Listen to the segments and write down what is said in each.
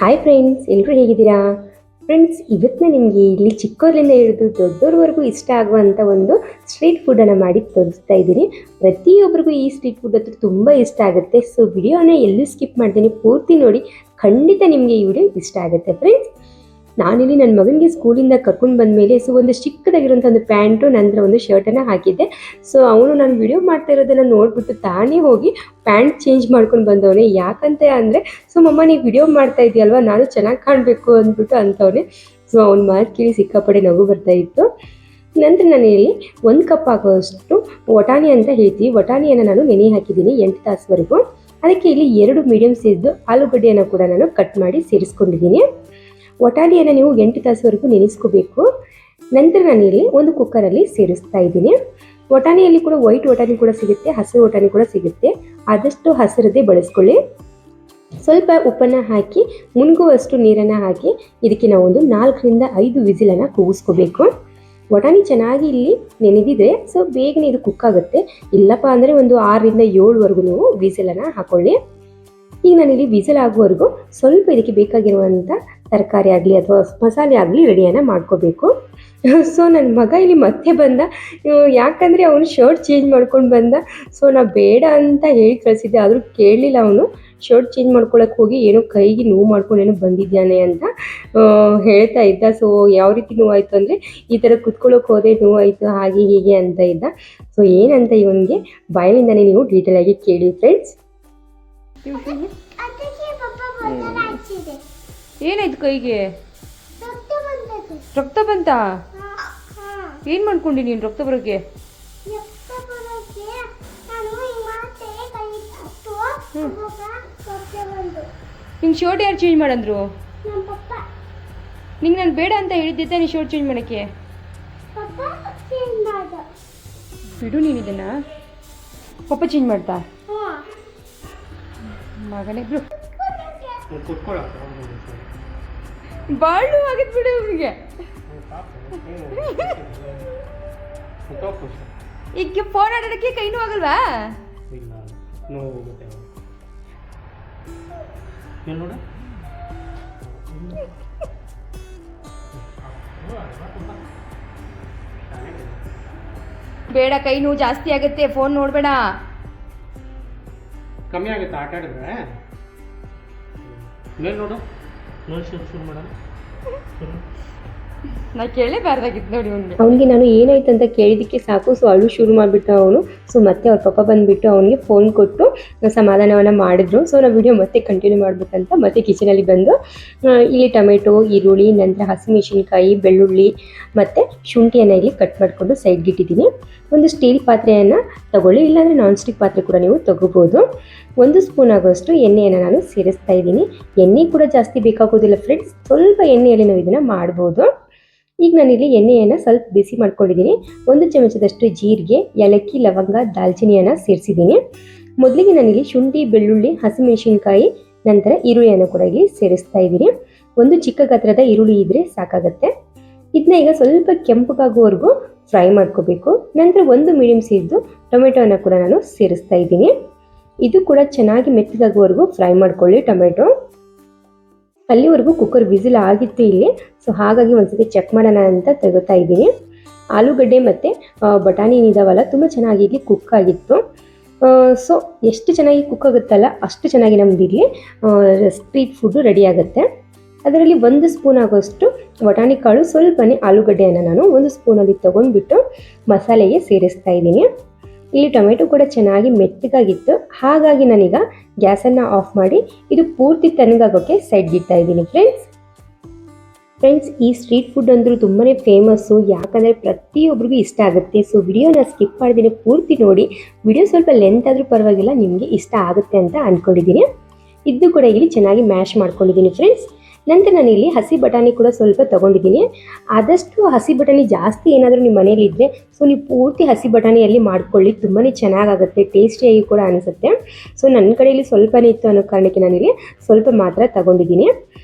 Hi friends, ಎಲ್ಲರೂ ಹೇಗಿದ್ದೀರಾ? Friends, ಇವತ್ತು ನಿಮಗೆ ಇಲ್ಲಿ ಚಿಕ್ಕವರಿಂದ ಹಿಡಿದು ದೊಡ್ಡವ್ರವರೆಗೂ ಇಷ್ಟ ಆಗುವಂಥ ಒಂದು ಸ್ಟ್ರೀಟ್ ಫುಡ್ಡನ್ನು ಮಾಡಿ ತೋರಿಸ್ತಾ ಇದ್ದೀನಿ. ಪ್ರತಿಯೊಬ್ಬರಿಗೂ ಈ ಸ್ಟ್ರೀಟ್ ಫುಡ್ ಅಂತೂ ತುಂಬ ಇಷ್ಟ ಆಗುತ್ತೆ. ಸೊ ವಿಡಿಯೋನ ಎಲ್ಲೂ ಸ್ಕಿಪ್ ಮಾಡ್ತೀನಿ, ಪೂರ್ತಿ ನೋಡಿ. ಖಂಡಿತ ನಿಮಗೆ ಈ ವಿಡಿಯೋ ಇಷ್ಟ ಆಗುತ್ತೆ ಫ್ರೆಂಡ್ಸ್. ನಾನಿಲ್ಲಿ ನನ್ನ ಮಗನಿಗೆ ಸ್ಕೂಲಿಂದ ಕರ್ಕೊಂಡು ಬಂದಮೇಲೆ ಒಂದು ಚಿಕ್ಕದಾಗಿರೋಂಥ ಒಂದು ಪ್ಯಾಂಟು, ನಂತರ ಒಂದು ಶರ್ಟನ್ನು ಹಾಕಿದ್ದೆ. ಸೊ ಅವನು ನಾನು ವಿಡಿಯೋ ಮಾಡ್ತಾ ಇರೋದನ್ನು ನೋಡಿಬಿಟ್ಟು ತಾನೇ ಹೋಗಿ ಪ್ಯಾಂಟ್ ಚೇಂಜ್ ಮಾಡ್ಕೊಂಡು ಬಂದವನೇ. ಯಾಕಂತ ಅಂದರೆ, ಮಮ್ಮ ನೀವು ವಿಡಿಯೋ ಮಾಡ್ತಾ ಇದೆಯಲ್ವ, ನಾನು ಚೆನ್ನಾಗಿ ಕಾಣಬೇಕು ಅಂದ್ಬಿಟ್ಟು ಅಂತವನೇ. ಸೊ ಅವ್ನ ಮಾತು ಕೇಳಿ ಸಿಕ್ಕಾಪಡೆ ನಗು ಬರ್ತಾ ಇತ್ತು. ನಂತರ ನಾನು ಇಲ್ಲಿ 1 ಕಪ್ ಆಗೋಷ್ಟು ವಟಾಣಿ ಅಂತ ಹೇಳ್ತೀವಿ, ವಟಾಣಿಯನ್ನು ನಾನು ನೆನೆ ಹಾಕಿದ್ದೀನಿ 8 ತಾಸುವರೆಗೂ. ಅದಕ್ಕೆ ಇಲ್ಲಿ 2 ಮೀಡಿಯಮ್ ಸೈಜ್ದು ಆಲೂಗಡ್ಡೆಯನ್ನು ಕೂಡ ನಾನು ಕಟ್ ಮಾಡಿ ಸೇರಿಸ್ಕೊಂಡಿದ್ದೀನಿ. ವಟಾಣಿಯನ್ನು ನೀವು 8 ತಾಸುವರೆಗೂ ನೆನೆಸ್ಕೋಬೇಕು. ನಂತರ ನಾನಿಲ್ಲಿ ಒಂದು ಕುಕ್ಕರಲ್ಲಿ ಸೇರಿಸ್ತಾ ಇದ್ದೀನಿ. ವಟಾಣಿಯಲ್ಲಿ ಕೂಡ ವೈಟ್ ವಟಾಣಿ ಕೂಡ ಸಿಗುತ್ತೆ, ಹಸಿರು ವಟಾಣಿ ಕೂಡ ಸಿಗುತ್ತೆ. ಆದಷ್ಟು ಹಸಿರದೇ ಬಳಸ್ಕೊಳ್ಳಿ. ಸ್ವಲ್ಪ ಉಪ್ಪನ್ನು ಹಾಕಿ ಮುಳುಗುವಷ್ಟು ನೀರನ್ನು ಹಾಕಿ ಇದಕ್ಕೆ ನಾವು ಒಂದು 4 ರಿಂದ 5 ವಿಸಿಲನ್ನು ಕೂಗಿಸ್ಕೋಬೇಕು. ವಟಾಣಿ ಚೆನ್ನಾಗಿ ಇಲ್ಲಿ ನೆನೆದಿದ್ರೆ ಬೇಗನೆ ಇದು ಕುಕ್ ಆಗುತ್ತೆ. ಇಲ್ಲಪ್ಪ ಅಂದರೆ ಒಂದು 6 ರಿಂದ 7ವರೆಗೂ ನೀವು ವಿಸಿಲನ್ನು ಹಾಕೊಳ್ಳಿ. ಈಗ ನಾನಿಲ್ಲಿ ವಿಸಿಲ್ ಆಗುವವರೆಗೂ ಸ್ವಲ್ಪ ಇದಕ್ಕೆ ಬೇಕಾಗಿರುವಂಥ ತರಕಾರಿ ಆಗಲಿ ಅಥವಾ ಮಸಾಲೆ ಆಗಲಿ ರೆಡಿಯನ್ನು ಮಾಡ್ಕೋಬೇಕು. ಸೊ ನನ್ನ ಮಗ ಇಲ್ಲಿ ಮತ್ತೆ ಬಂದ, ಯಾಕಂದರೆ ಅವನು ಶರ್ಟ್ ಚೇಂಜ್ ಮಾಡ್ಕೊಂಡು ಬಂದ. ಸೊ ನಾ ಬೇಡ ಅಂತ ಹೇಳಿ ಕಳಿಸಿದ್ದೆ, ಆದರೂ ಕೇಳಲಿಲ್ಲ. ಅವನು ಶರ್ಟ್ ಚೇಂಜ್ ಮಾಡ್ಕೊಳಕ್ಕೆ ಹೋಗಿ ಏನೋ ಕೈಗೆ ನೋವು ಮಾಡ್ಕೊಂಡೇನೋ ಬಂದಿದ್ದಾನೆ ಅಂತ ಹೇಳ್ತಾ ಇದ್ದ. ಸೊ ಯಾವ ರೀತಿ ನೋವಾಯಿತು ಅಂದರೆ, ಈ ಥರ ಕುತ್ಕೊಳ್ಳೋಕೆ ಹೋದೆ ನೋವಾಯಿತು ಹಾಗೆ ಹೀಗೆ ಅಂತ ಇದ್ದ. ಸೊ ಏನಂತ ಇವನಿಗೆ ಬಾಯಲ್ಲಿಂದನೇ ನೀವು ಡೀಟೇಲಾಗಿ ಕೇಳಿ ಫ್ರೆಂಡ್ಸ್. ಏನಾಯ್ತು ಕೈಗೆ? ರಕ್ತ ಬಂತ? ಏನ್ ಮಾಡ್ಕೊಂಡಿ ನೀನು ರಕ್ತ ಬರೋಕ್ಕೆ? ನಿಂಗೆ ಶರ್ಟ್ ಯಾರು ಚೇಂಜ್ ಮಾಡಂದ್ರು? ನಿಂಗೆ ನಾನು ಬೇಡ ಅಂತ ಹೇಳಿದ್ದೆ ತಾನೇ ಶರ್ಟ್ ಚೇಂಜ್ ಮಾಡೋಕ್ಕೆ. ಬಿಡು ನೀನು ಇದನ್ನ. ಪಪ್ಪ ಚೇಂಜ್ ಮಾಡ್ತಾ ಮಗನೇ ಬಿಡು. ಬಾಳು ಆಗಿದ್ ಬಿಡು ಅವ್ರಿಗೆ. ಈಗ ಫೋನ್ ಆಡೋದಕ್ಕೆ ಕೈ ನೋವು ಆಗಲ್ವಾ? ಬೇಡ, ಕೈ ನೋವು ಜಾಸ್ತಿ ಆಗುತ್ತೆ, ಫೋನ್ ನೋಡಬೇಡ. ಕಮ್ಮಿ ಆಗುತ್ತೆ ಆಟ ಆಡಿದ್ರೆ. ಮೇಲೆ ನೋಡು, ನೋಡಿ ಶುರು ಮಾಡೋಣ. ನಾ ಕೇಳಲೇಬಾರ್ದಾಗಿತ್ತು ನೋಡಿ ಅವನಿಗೆ ನಾನು ಏನಾಯ್ತು ಅಂತ ಕೇಳಿದ್ದಕ್ಕೆ ಸಾಕು. ಸೊ ಅಳು ಶುರು ಮಾಡಿಬಿಟ್ಟ ಅವನು. ಸೊ ಮತ್ತೆ ಅವ್ರ ಪಪ್ಪ ಬಂದುಬಿಟ್ಟು ಅವನಿಗೆ ಫೋನ್ ಕೊಟ್ಟು ಸಮಾಧಾನವನ್ನು ಮಾಡಿದ್ರು. ಸೊ ನಾವು ವಿಡಿಯೋ ಮತ್ತೆ ಕಂಟಿನ್ಯೂ ಮಾಡ್ಬೇಕಂತ ಮತ್ತೆ ಕಿಚನಲ್ಲಿ ಬಂದು ಇಲ್ಲಿ ಟೊಮೆಟೊ, ಈರುಳ್ಳಿ, ನಂತರ ಹಸಿಮೆಣಸಿನ್ಕಾಯಿ, ಬೆಳ್ಳುಳ್ಳಿ ಮತ್ತು ಶುಂಠಿಯನ್ನು ಇಲ್ಲಿ ಕಟ್ ಮಾಡಿಕೊಂಡು ಸೈಡ್ಗೆ ಇಟ್ಟಿದ್ದೀನಿ. ಒಂದು ಸ್ಟೀಲ್ ಪಾತ್ರೆಯನ್ನು ತಗೊಳ್ಳಿ, ಇಲ್ಲಾಂದರೆ ನಾನ್ ಸ್ಟಿಕ್ ಪಾತ್ರೆ ಕೂಡ ನೀವು ತಗೋಬೋದು. 1 ಸ್ಪೂನ್ ಆಗೋಷ್ಟು ಎಣ್ಣೆಯನ್ನು ನಾನು ಸೇರಿಸ್ತಾ ಇದ್ದೀನಿ. ಎಣ್ಣೆ ಕೂಡ ಜಾಸ್ತಿ ಬೇಕಾಗೋದಿಲ್ಲ ಫ್ರೆಂಡ್ಸ್, ಸ್ವಲ್ಪ ಎಣ್ಣೆಯಲ್ಲಿ ನಾವು ಇದನ್ನು ಮಾಡ್ಬೋದು. ಈಗ ನಾನಿಲ್ಲಿ ಎಣ್ಣೆಯನ್ನು ಸ್ವಲ್ಪ ಬಿಸಿ ಮಾಡ್ಕೊಂಡಿದ್ದೀನಿ. 1 ಚಮಚದಷ್ಟು ಜೀರಿಗೆ, ಏಲಕ್ಕಿ, ಲವಂಗ, ದಾಲ್ಚಿನ್ನಿಯನ್ನು ಸೇರಿಸಿದ್ದೀನಿ. ಮೊದಲಿಗೆ ನಾನಿಲ್ಲಿ ಶುಂಠಿ, ಬೆಳ್ಳುಳ್ಳಿ, ಹಸಿಮೆಣಸಿನ್ಕಾಯಿ, ನಂತರ ಈರುಳ್ಳಿಯನ್ನು ಕೂಡ ಇಲ್ಲಿ ಸೇರಿಸ್ತಾ ಇದ್ದೀನಿ. ಒಂದು ಚಿಕ್ಕ ಗಾತ್ರದ ಈರುಳ್ಳಿ ಇದ್ದರೆ ಸಾಕಾಗತ್ತೆ. ಇದನ್ನ ಈಗ ಸ್ವಲ್ಪ ಕೆಂಪಗಾಗುವವರೆಗೂ ಫ್ರೈ ಮಾಡ್ಕೋಬೇಕು. ನಂತರ 1 ಮೀಡಿಯಮ್ ಸೈಜ್ದು ಟೊಮೆಟೊವನ್ನು ಕೂಡ ನಾನು ಸೇರಿಸ್ತಾ ಇದ್ದೀನಿ. ಇದು ಕೂಡ ಚೆನ್ನಾಗಿ ಮೆತ್ತಗಾಗುವವರೆಗೂ ಫ್ರೈ ಮಾಡ್ಕೊಳ್ಳಿ ಟೊಮೆಟೊ. ಅಲ್ಲಿವರೆಗೂ ಕುಕ್ಕರ್ ವಿಸಿಲ್ ಆಗಿತ್ತು ಇಲ್ಲಿ. ಸೊ ಹಾಗಾಗಿ ಒಂದ್ಸತಿ ಚೆಕ್ ಮಾಡೋಣ ಅಂತ ತೆಗೋತಾ ಇದ್ದೀನಿ. ಆಲೂಗಡ್ಡೆ ಮತ್ತು ಬಟಾಣಿ ಏನಿದಾವಲ್ಲ ತುಂಬ ಚೆನ್ನಾಗಿ ಇಲ್ಲಿ ಕುಕ್ ಆಗಿತ್ತು. ಸೊ ಎಷ್ಟು ಚೆನ್ನಾಗಿ ಕುಕ್ ಆಗುತ್ತಲ್ಲ ಅಷ್ಟು ಚೆನ್ನಾಗಿ ನಮ್ದು ಇಲ್ಲಿ ಸ್ಟ್ರೀಟ್ ಫುಡ್ಡು ರೆಡಿ ಆಗುತ್ತೆ. ಅದರಲ್ಲಿ 1 ಸ್ಪೂನ್ ಆಗೋಷ್ಟು ವಟಾಣಿ ಕಾಳು, ಸ್ವಲ್ಪನೇ ಆಲೂಗಡ್ಡೆಯನ್ನು ನಾನು 1 ಸ್ಪೂನಲ್ಲಿ ತೊಗೊಂಡ್ಬಿಟ್ಟು ಮಸಾಲೆಗೆ ಸೇರಿಸ್ತಾ ಇದ್ದೀನಿ. ಇಲ್ಲಿ ಟೊಮೆಟೊ ಕೂಡ ಚೆನ್ನಾಗಿ ಮೆತ್ತಗಾಗಿತ್ತು, ಹಾಗಾಗಿ ನಾನೀಗ ಗ್ಯಾಸನ್ನು ಆಫ್ ಮಾಡಿ ಇದು ಪೂರ್ತಿ ತಣ್ಣಗಾಗೋಕ್ಕೆ ಸೈಡ್ಗೆ ಇಡ್ತಾ ಇದ್ದೀನಿ ಫ್ರೆಂಡ್ಸ್. ಈ ಸ್ಟ್ರೀಟ್ ಫುಡ್ ಅಂದರೂ ತುಂಬಾ ಫೇಮಸ್ಸು, ಯಾಕಂದರೆ ಪ್ರತಿಯೊಬ್ಬರಿಗೂ ಇಷ್ಟ ಆಗುತ್ತೆ. ಸೊ ವಿಡಿಯೋನ ಸ್ಕಿಪ್ ಮಾಡಿದ್ದೀನಿ, ಪೂರ್ತಿ ನೋಡಿ. ವಿಡಿಯೋ ಸ್ವಲ್ಪ ಲೆಂತ್ ಆದರೂ ಪರವಾಗಿಲ್ಲ, ನಿಮಗೆ ಇಷ್ಟ ಆಗುತ್ತೆ ಅಂತ ಅಂದ್ಕೊಂಡಿದ್ದೀನಿ. ಇದು ಕೂಡ ಇಲ್ಲಿ ಚೆನ್ನಾಗಿ ಮ್ಯಾಶ್ ಮಾಡ್ಕೊಂಡಿದ್ದೀನಿ ಫ್ರೆಂಡ್ಸ್. ನಂತರ ನಾನಿಲ್ಲಿ ಹಸಿ ಬಟಾಣಿ ಕೂಡ ಸ್ವಲ್ಪ ತೊಗೊಂಡಿದ್ದೀನಿ. ಆದಷ್ಟು ಹಸಿ ಬಟಾಣಿ ಜಾಸ್ತಿ ಏನಾದರೂ ನಿಮ್ಮ ಮನೇಲಿ ಇದ್ದರೆ ನೀವು ಪೂರ್ತಿ ಹಸಿ ಬಟಾಣಿಯಲ್ಲಿ ಮಾಡ್ಕೊಳ್ಳಿ, ತುಂಬಾ ಚೆನ್ನಾಗಾಗುತ್ತೆ, ಟೇಸ್ಟಿಯಾಗಿ ಕೂಡ ಅನಿಸುತ್ತೆ. ಸೊ ನನ್ನ ಕಡೆಯಲ್ಲಿ ಸ್ವಲ್ಪನೇ ಇತ್ತು ಅನ್ನೋ ಕಾರಣಕ್ಕೆ ನಾನಿಲ್ಲಿ ಸ್ವಲ್ಪ ಮಾತ್ರ ತಗೊಂಡಿದ್ದೀನಿ.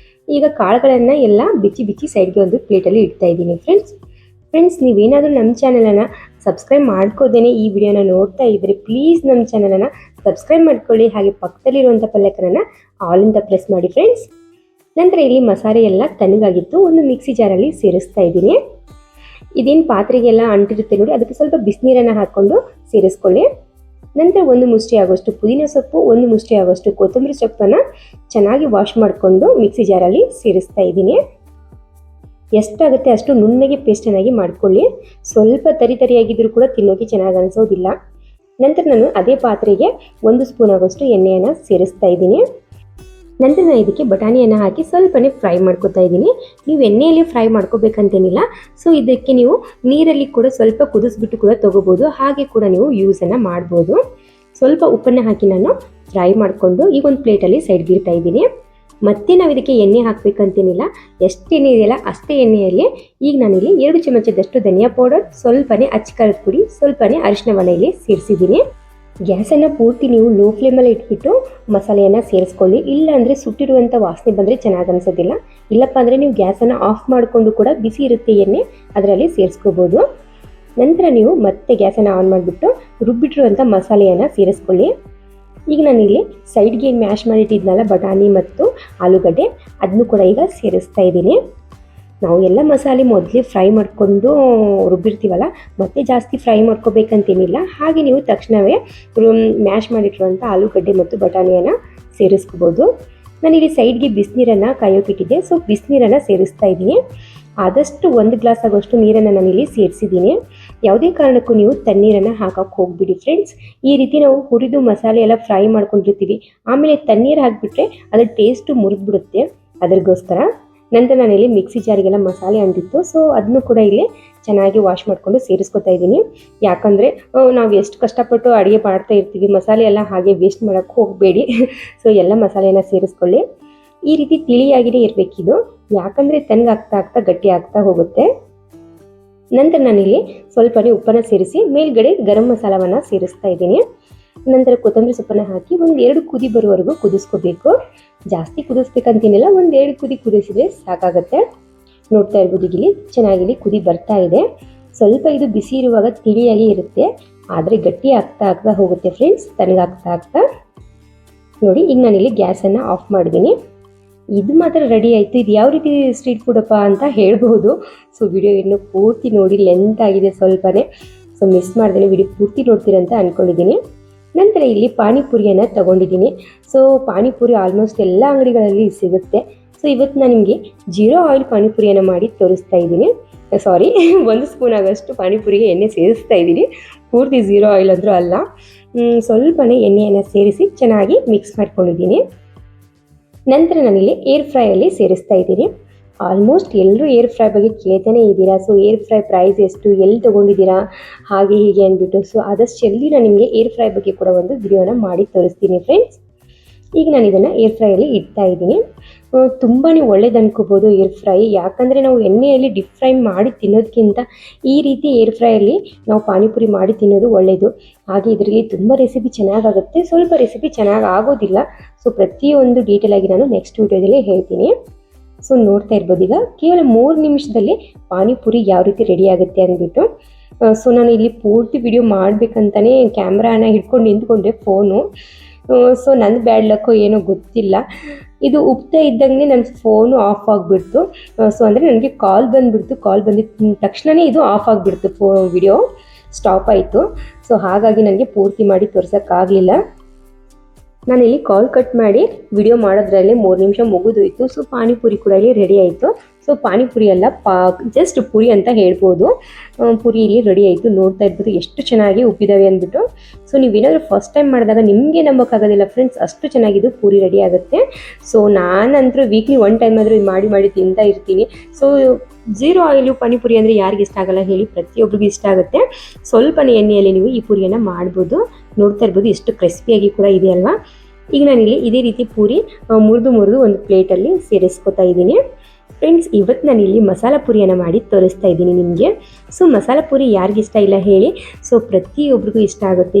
ಈಗ ಕಾಳುಗಳನ್ನು ಎಲ್ಲ ಬಿಚ್ಚಿ ಸೈಡ್ಗೆ ಒಂದು ಪ್ಲೇಟಲ್ಲಿ ಇಡ್ತಾ ಇದ್ದೀನಿ ಫ್ರೆಂಡ್ಸ್. ನೀವೇನಾದರೂ ನಮ್ಮ ಚಾನಲನ್ನು ಸಬ್ಸ್ಕ್ರೈಬ್ ಮಾಡ್ಕೋದೇನೆ ಈ ವಿಡಿಯೋನ ನೋಡ್ತಾ ಇದ್ದರೆ ಪ್ಲೀಸ್ ನಮ್ಮ ಚಾನಲನ್ನು ಸಬ್ಸ್ಕ್ರೈಬ್ ಮಾಡ್ಕೊಳ್ಳಿ. ಹಾಗೆ ಪಕ್ಕದಲ್ಲಿರುವಂಥ ಪಲ್ಲಕ್ಕನನ್ನು ಆಲ್ ಅಂತ ಪ್ರೆಸ್ ಮಾಡಿ ಫ್ರೆಂಡ್ಸ್. ನಂತರ ಇಲ್ಲಿ ಮಸಾಲೆ ಎಲ್ಲ ತಣ್ಣಗಾಗಿತ್ತು, ಒಂದು ಮಿಕ್ಸಿ ಜಾರಲ್ಲಿ ಸೇರಿಸ್ತಾ ಇದ್ದೀನಿ. ಇದೇನು ಪಾತ್ರೆಗೆಲ್ಲ ಅಂಟಿರುತ್ತೆ ನೋಡಿ, ಅದಕ್ಕೆ ಸ್ವಲ್ಪ ಬಿಸಿನೀರನ್ನು ಹಾಕ್ಕೊಂಡು ಸೇರಿಸ್ಕೊಳ್ಳಿ. ನಂತರ ಒಂದು ಮುಷ್ಟಿ ಆಗೋಷ್ಟು ಪುದೀನ ಸೊಪ್ಪು, ಒಂದು ಮುಷ್ಟಿ ಆಗೋಷ್ಟು ಕೊತ್ತಂಬರಿ ಸೊಪ್ಪನ್ನು ಚೆನ್ನಾಗಿ ವಾಶ್ ಮಾಡಿಕೊಂಡು ಮಿಕ್ಸಿ ಜಾರಲ್ಲಿ ಸೇರಿಸ್ತಾ ಇದ್ದೀನಿ. ಎಷ್ಟಾಗುತ್ತೆ ಅಷ್ಟು ನುಣ್ಣಗೆ ಪೇಸ್ಟನ್ನಾಗಿ ಮಾಡ್ಕೊಳ್ಳಿ. ಸ್ವಲ್ಪ ತರಿಯಾಗಿದ್ದರೂ ಕೂಡ ತಿನ್ನೋಕೆ ಚೆನ್ನಾಗಿ ಅನಿಸೋದಿಲ್ಲ. ನಂತರ ನಾನು ಅದೇ ಪಾತ್ರೆಗೆ 1 ಸ್ಪೂನ್ ಆಗೋಷ್ಟು ಎಣ್ಣೆಯನ್ನು ಸೇರಿಸ್ತಾ ಇದ್ದೀನಿ. ನಂತರ ನಾನು ಇದಕ್ಕೆ ಬಟಾಣಿಯನ್ನು ಹಾಕಿ ಸ್ವಲ್ಪನೇ ಫ್ರೈ ಮಾಡ್ಕೊತಾ ಇದ್ದೀನಿ. ನೀವು ಎಣ್ಣೆಯಲ್ಲಿ ಫ್ರೈ ಮಾಡ್ಕೋಬೇಕಂತೇನಿಲ್ಲ. ಸೊ ಇದಕ್ಕೆ ನೀವು ನೀರಲ್ಲಿ ಕೂಡ ಸ್ವಲ್ಪ ಕುದಿಸ್ಬಿಟ್ಟು ಕೂಡ ತೊಗೋಬೋದು, ಹಾಗೆ ಕೂಡ ನೀವು ಯೂಸನ್ನು ಮಾಡ್ಬೋದು. ಸ್ವಲ್ಪ ಉಪ್ಪನ್ನು ಹಾಕಿ ನಾನು ಫ್ರೈ ಮಾಡಿಕೊಂಡು ಈಗ ಒಂದು ಪ್ಲೇಟಲ್ಲಿ ಸೈಡ್ಗೆ ಇಡ್ತಾ ಇದ್ದೀನಿ. ಮತ್ತೆ ನಾವು ಇದಕ್ಕೆ ಎಣ್ಣೆ ಹಾಕಬೇಕಂತೇನಿಲ್ಲ, ಎಷ್ಟು ಎಣ್ಣೆ ಇದೆಯಲ್ಲ ಅಷ್ಟೇ ಎಣ್ಣೆಯಲ್ಲಿ ಈಗ ನಾನಿಲ್ಲಿ 2 ಚಮಚದಷ್ಟು ಧನಿಯಾ ಪೌಡರ್, ಸ್ವಲ್ಪನೇ ಅಚ್ಚಕಾರದ ಪುಡಿ, ಸ್ವಲ್ಪನೇ ಅರಿಶಿನವನ್ನು ಇಲ್ಲಿ ಸೇರಿಸಿದ್ದೀನಿ. ಗ್ಯಾಸನ್ನು ಪೂರ್ತಿ ನೀವು ಲೋ ಫ್ಲೇಮಲ್ಲಿ ಇಟ್ಬಿಟ್ಟು ಮಸಾಲೆಯನ್ನು ಸೇರಿಸ್ಕೊಳ್ಳಿ. ಇಲ್ಲಾಂದರೆ ಸುಟ್ಟಿರುವಂಥ ವಾಸನೆ ಬಂದರೆ ಚೆನ್ನಾಗಿ ಅನಿಸೋದಿಲ್ಲ. ಇಲ್ಲಪ್ಪ ಅಂದರೆ ನೀವು ಗ್ಯಾಸನ್ನು ಆಫ್ ಮಾಡಿಕೊಂಡು ಕೂಡ ಬಿಸಿ ಇರುತ್ತೆ ಎಣ್ಣೆ ಅದರಲ್ಲಿ ಸೇರಿಸ್ಕೋಬೋದು. ನಂತರ ನೀವು ಮತ್ತೆ ಗ್ಯಾಸನ್ನು ಆನ್ ಮಾಡಿಬಿಟ್ಟು ರುಬ್ಬಿಟ್ಟಿರುವಂಥ ಮಸಾಲೆಯನ್ನು ಸೇರಿಸ್ಕೊಳ್ಳಿ. ಈಗ ನಾನಿಲ್ಲಿ ಸೈಡ್ಗೆ ಮ್ಯಾಶ್ ಮಾಡಿಟ್ಟಿದ್ನಲ್ಲ ಬಟಾಣಿ ಮತ್ತು ಆಲೂಗಡ್ಡೆ, ಅದನ್ನು ಕೂಡ ಈಗ ಸೇರಿಸ್ತಾ ಇದ್ದೀನಿ. ನಾವು ಎಲ್ಲ ಮಸಾಲೆ ಮೊದಲೇ ಫ್ರೈ ಮಾಡಿಕೊಂಡು ರುಬ್ಬಿರ್ತೀವಲ್ಲ, ಮತ್ತೆ ಜಾಸ್ತಿ ಫ್ರೈ ಮಾಡ್ಕೋಬೇಕಂತೇನಿಲ್ಲ. ಹಾಗೆ ನೀವು ತಕ್ಷಣವೇ ಮ್ಯಾಶ್ ಮಾಡಿಟ್ಟಿರುವಂಥ ಆಲೂಗಡ್ಡೆ ಮತ್ತು ಬಟಾಣಿಯನ್ನು ಸೇರಿಸ್ಕೋಬೋದು. ನಾನಿಲ್ಲಿ ಸೈಡ್ಗೆ ಬಿಸಿನೀರನ್ನು ಕಾಯೋಕ್ಕಿಟ್ಟಿದ್ದೆ, ಸೊ ಬಿಸಿನೀರನ್ನು ಸೇರಿಸ್ತಾ ಇದ್ದೀನಿ. ಆದಷ್ಟು 1 ಗ್ಲಾಸ್ ಆಗೋಷ್ಟು ನೀರನ್ನು ನಾನಿಲ್ಲಿ ಸೇರಿಸಿದ್ದೀನಿ. ಯಾವುದೇ ಕಾರಣಕ್ಕೂ ನೀವು ತಣ್ಣೀರನ್ನು ಹಾಕೋಕ್ಕೆ ಹೋಗ್ಬಿಡಿ ಫ್ರೆಂಡ್ಸ್. ಈ ರೀತಿ ನಾವು ಹುರಿದು ಮಸಾಲೆ ಎಲ್ಲ ಫ್ರೈ ಮಾಡ್ಕೊಂಡಿರ್ತೀವಿ, ಆಮೇಲೆ ತಣ್ಣೀರು ಹಾಕಿಬಿಟ್ರೆ ಅದರ ಟೇಸ್ಟು ಮುರಿದ್ಬಿಡುತ್ತೆ. ಅದಕ್ಕೋಸ್ಕರ ನಂತರ ನಾನಿಲ್ಲಿ ಮಿಕ್ಸಿ ಜಾರಿಗೆಲ್ಲ ಮಸಾಲೆ ಅಂಟಿತ್ತು, ಸೊ ಅದನ್ನು ಕೂಡ ಇಲ್ಲಿ ಚೆನ್ನಾಗಿ ವಾಶ್ ಮಾಡಿಕೊಂಡು ಸೇರಿಸ್ಕೊತಾ ಇದ್ದೀನಿ. ಯಾಕಂದರೆ ನಾವು ಎಷ್ಟು ಕಷ್ಟಪಟ್ಟು ಅಡುಗೆ ಮಾಡ್ತಾ ಇರ್ತೀವಿ, ಮಸಾಲೆ ಎಲ್ಲ ಹಾಗೆ ವೇಸ್ಟ್ ಮಾಡೋಕ್ಕೆ ಹೋಗಬೇಡಿ. ಸೊ ಎಲ್ಲ ಮಸಾಲೆಯನ್ನು ಸೇರಿಸ್ಕೊಳ್ಳಿ. ಈ ರೀತಿ ತಿಳಿಯಾಗಿಯೇ ಇರಬೇಕಿದು, ಯಾಕಂದರೆ ತಣ್ಣಗಾಗ್ತಾ ಆಗ್ತಾ ಗಟ್ಟಿ ಆಗ್ತಾ ಹೋಗುತ್ತೆ. ನಂತರ ನಾನಿಲ್ಲಿ ಸ್ವಲ್ಪನೇ ಉಪ್ಪನ್ನು ಸೇರಿಸಿ ಮೇಲ್ಗಡೆ ಗರಂ ಮಸಾಲವನ್ನು ಸೇರಿಸ್ತಾ ಇದ್ದೀನಿ. ನಂತರ ಕೊತ್ತಂಬರಿ ಸೊಪ್ಪನ್ನು ಹಾಕಿ 1-2 ಕುದಿ ಬರುವವರೆಗೂ ಕುದಿಸ್ಕೋಬೇಕು. ಜಾಸ್ತಿ ಕುದಿಸ್ಬೇಕಂತೇನಿಲ್ಲ, 1-2 ಕುದಿ ಕುದಿಸಿದ್ರೆ ಸಾಕಾಗುತ್ತೆ. ನೋಡ್ತಾ ಇರ್ಬೋದು ಇಲ್ಲಿ ಚೆನ್ನಾಗಿ ಕುದಿ ಬರ್ತಾ ಇದೆ. ಸ್ವಲ್ಪ ಇದು ಬಿಸಿ ಇರುವಾಗ ತಿಳಿಯಾಗಿ ಇರುತ್ತೆ, ಆದರೆ ಗಟ್ಟಿ ಆಗ್ತಾ ಆಗ್ತಾ ಹೋಗುತ್ತೆ ಫ್ರೆಂಡ್ಸ್, ತಣ್ಣಗಾಗ್ತಾ ಆಗ್ತಾ. ನೋಡಿ ಈಗ ನಾನಿಲ್ಲಿ ಗ್ಯಾಸನ್ನು ಆಫ್ ಮಾಡಿದ್ದೀನಿ. ಇದು ಮಾತ್ರ ರೆಡಿ ಆಯಿತು. ಇದು ಯಾವ ರೀತಿ ಸ್ಟ್ರೀಟ್ ಫುಡಪ್ಪ ಅಂತ ಹೇಳ್ಬೋದು. ಸೊ ವಿಡಿಯೋ ಇನ್ನೂ ಪೂರ್ತಿ ನೋಡಿ, ಲೆಂತ್ ಆಗಿದೆ ಸ್ವಲ್ಪನೇ, ಸೊ ಮಿಸ್ ಮಾಡ್ದೇ ವಿಡಿಯೋ ಪೂರ್ತಿ ನೋಡ್ತೀರಂತ ಅಂದ್ಕೊಂಡಿದ್ದೀನಿ. ನಂತರ ಇಲ್ಲಿ ಪಾನಿಪುರಿಯನ್ನು ತೊಗೊಂಡಿದ್ದೀನಿ. ಸೊ ಪಾನಿಪುರಿ ಆಲ್ಮೋಸ್ಟ್ ಎಲ್ಲ ಅಂಗಡಿಗಳಲ್ಲಿ ಸಿಗುತ್ತೆ. ಸೊ ಇವತ್ತು ನಾನು ನಿಮಗೆ 0 ಆಯಿಲ್ ಪಾನಿಪುರಿಯನ್ನು ಮಾಡಿ ತೋರಿಸ್ತಾ ಇದ್ದೀನಿ. ಸಾರಿ 1 ಸ್ಪೂನ್ ಆಗೋಷ್ಟು ಪಾನಿಪುರಿಗೆ ಎಣ್ಣೆ ಸೇರಿಸ್ತಾ ಇದ್ದೀನಿ. ಪೂರ್ತಿ 0 ಆಯಿಲ್ ಅಂದರೂ ಅಲ್ಲ, ಸ್ವಲ್ಪನೇ ಎಣ್ಣೆಯನ್ನು ಸೇರಿಸಿ ಚೆನ್ನಾಗಿ ಮಿಕ್ಸ್ ಮಾಡ್ಕೊಂಡಿದ್ದೀನಿ. ನಂತರ ನಾನಿಲ್ಲಿ ಏರ್ ಫ್ರೈಯಲ್ಲಿ ಸೇರಿಸ್ತಾ ಇದ್ದೀನಿ. ಆಲ್ಮೋಸ್ಟ್ ಎಲ್ಲರೂ ಏರ್ ಫ್ರೈ ಬಗ್ಗೆ ಕೇಳ್ತಾನೆ ಇದ್ದೀರಾ. ಸೊ ಏರ್ ಫ್ರೈ ಪ್ರೈಸ್ ಎಷ್ಟು, ಎಲ್ಲಿ ತೊಗೊಂಡಿದ್ದೀರಾ, ಹಾಗೆ ಹೀಗೆ ಅಂದ್ಬಿಟ್ಟು. ಸೊ ಆದಷ್ಟು ಜಲ್ದಿ ನಾನು ನಿಮಗೆ ಏರ್ ಫ್ರೈ ಬಗ್ಗೆ ಕೂಡ ಒಂದು ವಿಡಿಯೋನ ಮಾಡಿ ತೋರಿಸ್ತೀನಿ ಫ್ರೆಂಡ್ಸ್. ಈಗ ನಾನು ಇದನ್ನು ಏರ್ ಫ್ರೈಯಲ್ಲಿ ಇಡ್ತಾ ಇದ್ದೀನಿ. ತುಂಬಾ ಒಳ್ಳೇದು ಅನ್ಕೋಬೋದು ಏರ್ ಫ್ರೈ, ಯಾಕಂದರೆ ನಾವು ಎಣ್ಣೆಯಲ್ಲಿ ಡಿಪ್ ಫ್ರೈ ಮಾಡಿ ತಿನ್ನೋದಕ್ಕಿಂತ ಈ ರೀತಿ ಏರ್ ಫ್ರೈಯಲ್ಲಿ ನಾವು ಪಾನಿಪುರಿ ಮಾಡಿ ತಿನ್ನೋದು ಒಳ್ಳೆಯದು. ಹಾಗೆ ಇದರಲ್ಲಿ ತುಂಬ ರೆಸಿಪಿ ಚೆನ್ನಾಗಾಗುತ್ತೆ, ಸ್ವಲ್ಪ ರೆಸಿಪಿ ಚೆನ್ನಾಗಿ ಆಗೋದಿಲ್ಲ. ಸೊ ಪ್ರತಿಯೊಂದು ಡೀಟೇಲಾಗಿ ನಾನು ನೆಕ್ಸ್ಟ್ ವಿಡಿಯೋದಲ್ಲಿ ಹೇಳ್ತೀನಿ. ಸೊ ನೋಡ್ತಾ ಇರ್ಬೋದು ಈಗ ಕೇವಲ 3 ನಿಮಿಷದಲ್ಲಿ ಪಾನಿಪುರಿ ಯಾವ ರೀತಿ ರೆಡಿ ಆಗುತ್ತೆ ಅಂದ್ಬಿಟ್ಟು. ಸೊ ನಾನು ಇಲ್ಲಿ ಪೂರ್ತಿ ವಿಡಿಯೋ ಮಾಡಬೇಕಂತಲೇ ಕ್ಯಾಮ್ರಾನ ಹಿಡ್ಕೊಂಡು ನಿಂತ್ಕೊಂಡ್ರೆ ಫೋನು. ಸೊ ನನ್ನ ಬ್ಯಾಡ್ ಲಕ್ಕೋ ಏನೋ ಗೊತ್ತಿಲ್ಲ, ಇದು ಉಪ್ತಾ ಇದ್ದಂಗೆ ನನ್ನ ಫೋನು ಆಫ್ ಆಗಿಬಿಡ್ತು. ಸೊ ಅಂದರೆ ನನಗೆ ಕಾಲ್ ಬಂದುಬಿಡ್ತು. ಕಾಲ್ ಬಂದಿದ್ದ ತಕ್ಷಣವೇ ಇದು ಆಫ್ ಆಗಿಬಿಡ್ತು, ವಿಡಿಯೋ ಸ್ಟಾಪ್ ಆಯಿತು. ಸೊ ಹಾಗಾಗಿ ನನಗೆ ಪೂರ್ತಿ ಮಾಡಿ ತೋರ್ಸೋಕ್ಕಾಗಲಿಲ್ಲ. ನಾನಿಲ್ಲಿ ಕಾಲ್ ಕಟ್ ಮಾಡಿ ವಿಡಿಯೋ ಮಾಡೋದ್ರಲ್ಲಿ 3 ನಿಮಿಷ ಮುಗಿದೋಯ್ತು. ಸೊ ಪಾನಿಪುರಿ ಕೂಡ ಇಲ್ಲಿ ರೆಡಿ ಆಯಿತು. ಸೊ ಪಾನಿಪುರಿ ಎಲ್ಲ ಜಸ್ಟ್ ಪುರಿ ಅಂತ ಹೇಳ್ಬೋದು. ಪುರಿ ಇಲ್ಲಿ ರೆಡಿ ಆಯಿತು. ನೋಡ್ತಾ ಇರ್ಬೋದು ಎಷ್ಟು ಚೆನ್ನಾಗಿ ಉಪ್ಪಿದ್ದಾವೆ ಅಂದ್ಬಿಟ್ಟು. ಸೊ ನೀವೇನಾದರೂ ಫಸ್ಟ್ ಟೈಮ್ ಮಾಡಿದಾಗ ನಿಮಗೆ ನಂಬೋಕ್ಕಾಗೋದಿಲ್ಲ ಫ್ರೆಂಡ್ಸ್, ಅಷ್ಟು ಚೆನ್ನಾಗಿದ್ದು ಪೂರಿ ರೆಡಿ ಆಗುತ್ತೆ. ಸೊ ನಾನಂತರೂ ವೀಕ್ಲಿ 1 ಟೈಮ್ ಆದರೂ ಮಾಡಿ ತಿಂತಾ ಇರ್ತೀನಿ. ಸೊ 0 ಆಯಿಲು ಪಾನಿಪುರಿ ಅಂದರೆ ಯಾರಿಗೆ ಇಷ್ಟ ಆಗಲ್ಲ ಹೇಳಿ, ಪ್ರತಿಯೊಬ್ಬರಿಗೂ ಇಷ್ಟ ಆಗುತ್ತೆ. ಸ್ವಲ್ಪನೇ ಎಣ್ಣೆಯಲ್ಲಿ ನೀವು ಈ ಪೂರಿಯನ್ನು ಮಾಡ್ಬೋದು. ನೋಡ್ತಾ ಇರ್ಬೋದು ಎಷ್ಟು ಕ್ರಿಸ್ಪಿಯಾಗಿ ಕೂಡ ಇದೆ ಅಲ್ವಾ. ಈಗ ನಾನಿಲ್ಲಿ ಇದೇ ರೀತಿ ಪೂರಿ ಮುರಿದು ಒಂದು ಪ್ಲೇಟಲ್ಲಿ ಸೇರಿಸ್ಕೊತಾ ಇದ್ದೀನಿ ಫ್ರೆಂಡ್ಸ್. ಇವತ್ತು ನಾನಿಲ್ಲಿ ಮಸಾಲ ಪೂರಿಯನ್ನು ಮಾಡಿ ತೋರಿಸ್ತಾ ಇದ್ದೀನಿ ನಿಮಗೆ. ಸೊ ಮಸಾಲ ಪೂರಿ ಯಾರಿಗಿಷ್ಟ ಇಲ್ಲ ಹೇಳಿ, ಸೊ ಪ್ರತಿಯೊಬ್ಬರಿಗೂ ಇಷ್ಟ ಆಗುತ್ತೆ.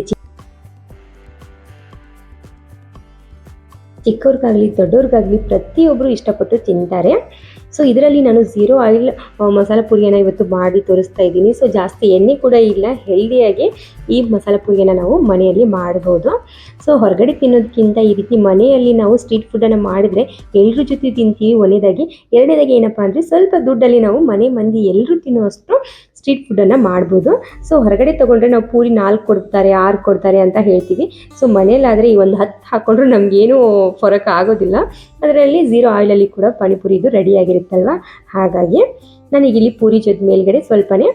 ಚಿಕ್ಕವ್ರಿಗಾಗಲಿ ದೊಡ್ಡವ್ರಿಗಾಗಲಿ ಪ್ರತಿಯೊಬ್ಬರು ಇಷ್ಟಪಟ್ಟು ತಿಂತಾರೆ. ಸೊ ಇದರಲ್ಲಿ ನಾನು 0 ಆಯಿಲ್ ಮಸಾಲ ಪುರಿಯನ್ನು ಇವತ್ತು ಮಾಡಿ ತೋರಿಸ್ತಾ ಇದ್ದೀನಿ. ಸೊ ಜಾಸ್ತಿ ಎಣ್ಣೆ ಕೂಡ ಇಲ್ಲ, ಹೆಲ್ದಿಯಾಗಿ ಈ ಮಸಾಲ ಪುರಿಯನ್ನು ನಾವು ಮನೆಯಲ್ಲಿ ಮಾಡ್ಬೋದು. ಸೊ ಹೊರಗಡೆ ತಿನ್ನೋದಕ್ಕಿಂತ ಈ ರೀತಿ ಮನೆಯಲ್ಲಿ ನಾವು ಸ್ಟ್ರೀಟ್ ಫುಡ್ಡನ್ನು ಮಾಡಿದರೆ ಎಲ್ಲರ ಜೊತೆ ತಿಂತೀವಿ ಒಂದೇದಾಗಿ. ಎರಡನೇದಾಗಿ ಏನಪ್ಪ ಅಂದರೆ ಸ್ವಲ್ಪ ದುಡ್ಡಲ್ಲಿ ನಾವು ಮನೆ ಮಂದಿ ಎಲ್ಲರೂ ತಿನ್ನುವಷ್ಟು ಸ್ಟ್ರೀಟ್ ಫುಡ್ಡನ್ನು ಮಾಡ್ಬೋದು. ಸೊ ಹೊರಗಡೆ ತೊಗೊಂಡ್ರೆ ನಾವು ಪೂರಿ 4 ಕೊಡ್ತಾರೆ 6 ಕೊಡ್ತಾರೆ ಅಂತ ಹೇಳ್ತೀವಿ. ಸೊ ಮನೇಲಾದರೆ ಈ ಒಂದು 10 ಹಾಕ್ಕೊಂಡ್ರೂ ನಮಗೇನು ಫರಕ್ ಆಗೋದಿಲ್ಲ. ಅದರಲ್ಲಿ 0 ಆಯಿಲಲ್ಲಿ ಕೂಡ ಪಾನಿಪುರಿ ಇದು ರೆಡಿಯಾಗಿರುತ್ತಲ್ವ. ಹಾಗಾಗಿ ನನಗಿಲ್ಲಿ ಪೂರಿ ಜೊತೆ ಮೇಲ್ಗಡೆ ಸ್ವಲ್ಪನೇ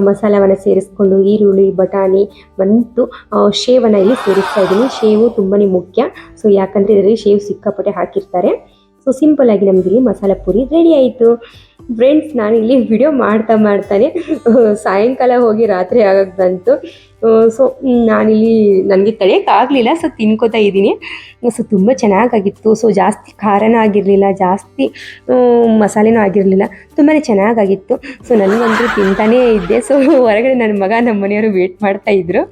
ಮಸಾಲವನ್ನು ಸೇರಿಸ್ಕೊಂಡು ಈರುಳ್ಳಿ, ಬಟಾಣಿ ಮತ್ತು ಶೇವನ್ನು ಇಲ್ಲಿ ಸೇರಿಸ್ತಾ ಇದ್ದೀನಿ. ಶೇವು ತುಂಬಾ ಮುಖ್ಯ. ಸೊ ಯಾಕಂದರೆ ಇದರಲ್ಲಿ ಶೇವು ಸಿಕ್ಕಾಪಟ್ಟೆ ಹಾಕಿರ್ತಾರೆ. ಸೊ ಸಿಂಪಲ್ಲಾಗಿ ನಮಗಿಲ್ಲಿ ಮಸಾಲ ಪೂರಿ ರೆಡಿ ಆಯಿತು. ಫ್ರೆಂಡ್ಸ್, ನಾನಿಲ್ಲಿ ವಿಡಿಯೋ ಮಾಡ್ತಾನೆ ಸಾಯಂಕಾಲ ಹೋಗಿ ರಾತ್ರಿ ಆಗೋಕ್ಕೆ ಬಂತು. ಸೊ ನಾನಿಲ್ಲಿ ನನಗೆ ತಡೆಯೋಕ್ಕಾಗಲಿಲ್ಲ. ಸೊ ತಿನ್ಕೋತಾ ಇದ್ದೀನಿ. ಸೊ ತುಂಬ ಚೆನ್ನಾಗಾಗಿತ್ತು. ಸೊ ಜಾಸ್ತಿ ಖಾರನೂ ಆಗಿರಲಿಲ್ಲ, ಜಾಸ್ತಿ ಮಸಾಲೆನೂ ಆಗಿರಲಿಲ್ಲ, ತುಂಬಾ ಚೆನ್ನಾಗಾಗಿತ್ತು. ಸೊ ನನಗಂತೂ ತಿಂತಾನೇ ಇದ್ದೆ. ಸೊ ಹೊರಗಡೆ ನನ್ನ ಮಗ ನಮ್ಮ ಮನೆಯವರು ವೇಟ್ ಮಾಡ್ತಾಯಿದ್ರು.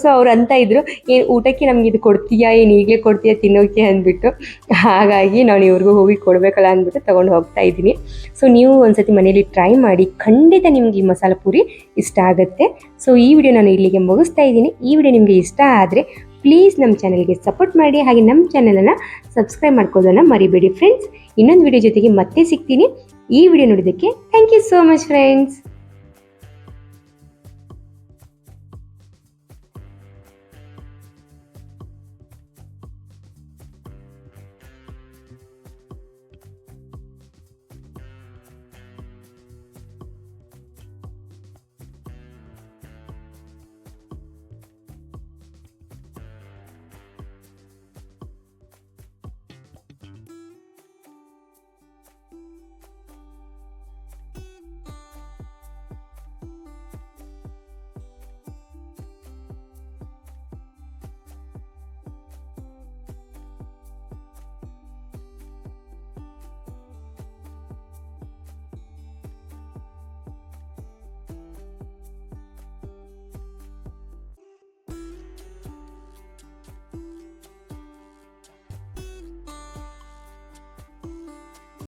ಸೊ ಅವ್ರು ಅಂತ ಇದ್ದರು, ಏನು ಊಟಕ್ಕೆ ನಮ್ಗೆ ಇದು ಕೊಡ್ತೀಯಾ, ಏನು ಈಗಲೇ ಕೊಡ್ತೀಯಾ ತಿನ್ನೋಕ್ಕೆ ಅಂದ್ಬಿಟ್ಟು. ಹಾಗಾಗಿ ನಾನು ಇವ್ರಿಗೂ ಹೋಗಿ ಕೊಡಬೇಕಲ್ಲ ಅಂದ್ಬಿಟ್ಟು ತೊಗೊಂಡು ಹೋಗ್ತಾ ಇದ್ದೀನಿ. ಸೊ ನೀವು ಒಂದ್ಸತಿ ಮನೇಲಿ ಟ್ರೈ ಮಾಡಿ, ಖಂಡಿತ ನಿಮ್ಗೆ ಈ ಮಸಾಲ ಪೂರಿ ಇಷ್ಟ ಆಗುತ್ತೆ. ಸೊ ಈ ವಿಡಿಯೋ ನಾನು ಇಲ್ಲಿಗೆ ಮುಗಿಸ್ತಾ ಇದ್ದೀನಿ. ಈ ವಿಡಿಯೋ ನಿಮಗೆ ಇಷ್ಟ ಆದರೆ ಪ್ಲೀಸ್ ನಮ್ಮ ಚಾನಲ್ಗೆ ಸಪೋರ್ಟ್ ಮಾಡಿ, ಹಾಗೆ ನಮ್ಮ ಚಾನಲನ್ನು ಸಬ್ಸ್ಕ್ರೈಬ್ ಮಾಡ್ಕೊಳ್ಳೋದನ್ನು ಮರಿಬೇಡಿ ಫ್ರೆಂಡ್ಸ್. ಇನ್ನೊಂದು ವಿಡಿಯೋ ಜೊತೆಗೆ ಮತ್ತೆ ಸಿಗ್ತೀನಿ. ಈ ವಿಡಿಯೋ ನೋಡಿದ್ದಕ್ಕೆ thank you so much friends.